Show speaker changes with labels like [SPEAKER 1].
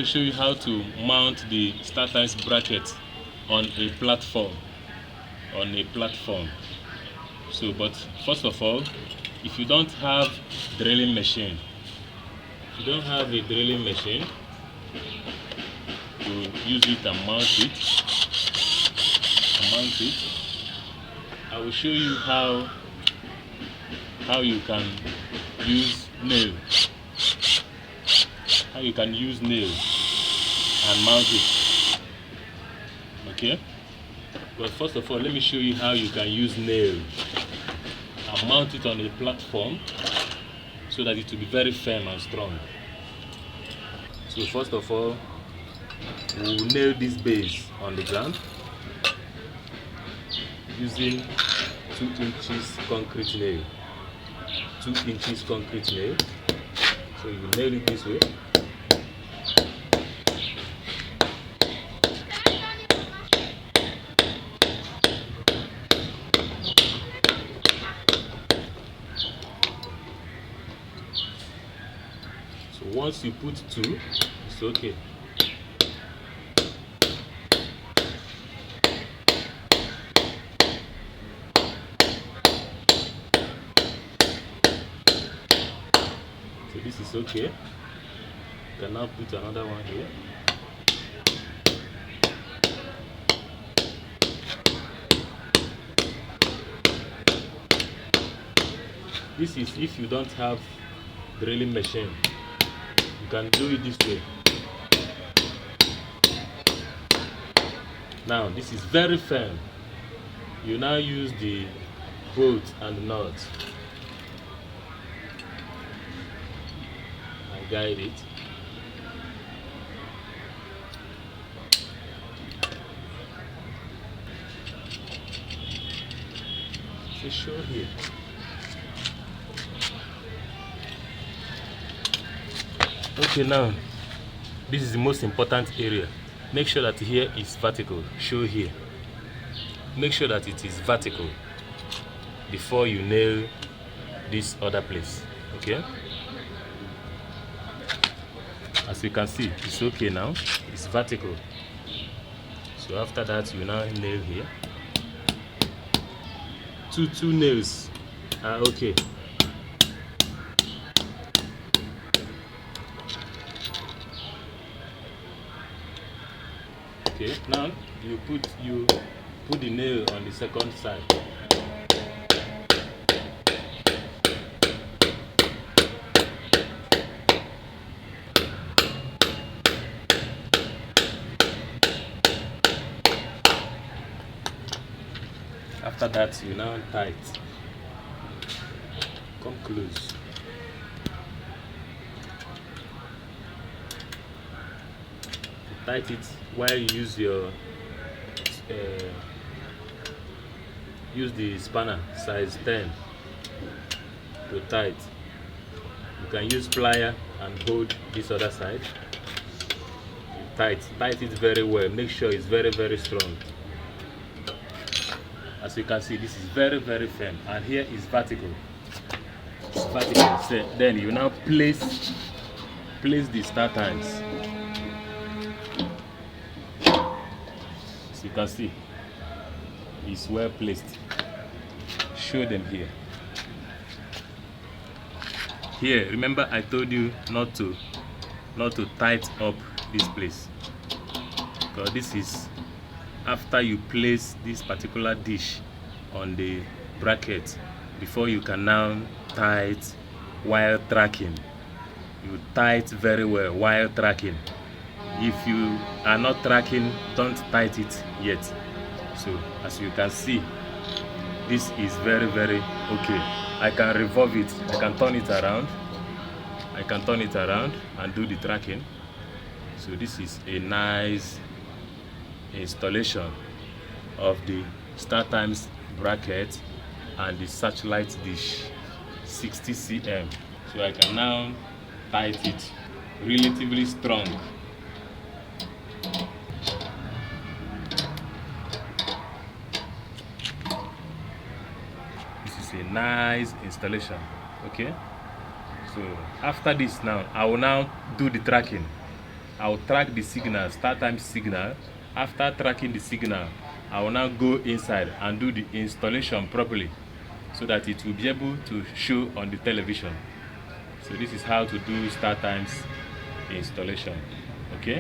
[SPEAKER 1] to show you how to mount the Startimes bracket on a platform. So, but first of all, if you don't have drilling machine, you use it and mount it. I will show you how you can use nail. And mount it. Okay? But first of all, let me show you how you can use nail and mount it on a platform so that it will be very firm and strong. So first of all, we will nail this base on the ground using 2 inches concrete nail. 2 inches concrete nail. So you nail it this way. So once you put 2, it's okay. So this is okay. You can now put another one here. This is if you don't have drilling machine. You can do it this way. Now this is very firm. You now use the bolt and nut and guide it. So show here. Okay, now this is the most important area. Make sure that here is vertical. Show here. Make sure that it is vertical before you nail this other place. Okay? As you can see, it's okay now. It's vertical. So after that, you now nail here. Two nails are okay. Okay, now you put the nail on the second side. After that, you now tie it. Come close. Tight it while you use your use the spanner size 10 to tight. You can use plier and hold this other side. Tight it very well. Make sure it's very, very strong. As you can see, this is very, very firm, and here is vertical. It's vertical. So then you now place the Startimes. As you can see, it's well placed. Show them here. Here, remember I told you not to tight up this place, because this is after you place this particular dish on the bracket before you can now tie it while tracking. You tie it very well while tracking. If you are not tracking, don't tight it yet. So as you can see, this is very, very okay. I can revolve it, I can turn it around, and do the tracking. So this is a nice installation of the Startimes bracket and the satellite dish 60 cm. So I can now tight it relatively strong. This is a nice installation. Okay, so after this, now I will now do the tracking. I'll track the signal, start time signal. After tracking the signal, I will now go inside and do the installation properly so that it will be able to show on the television. So this is how to do start times installation. Okay.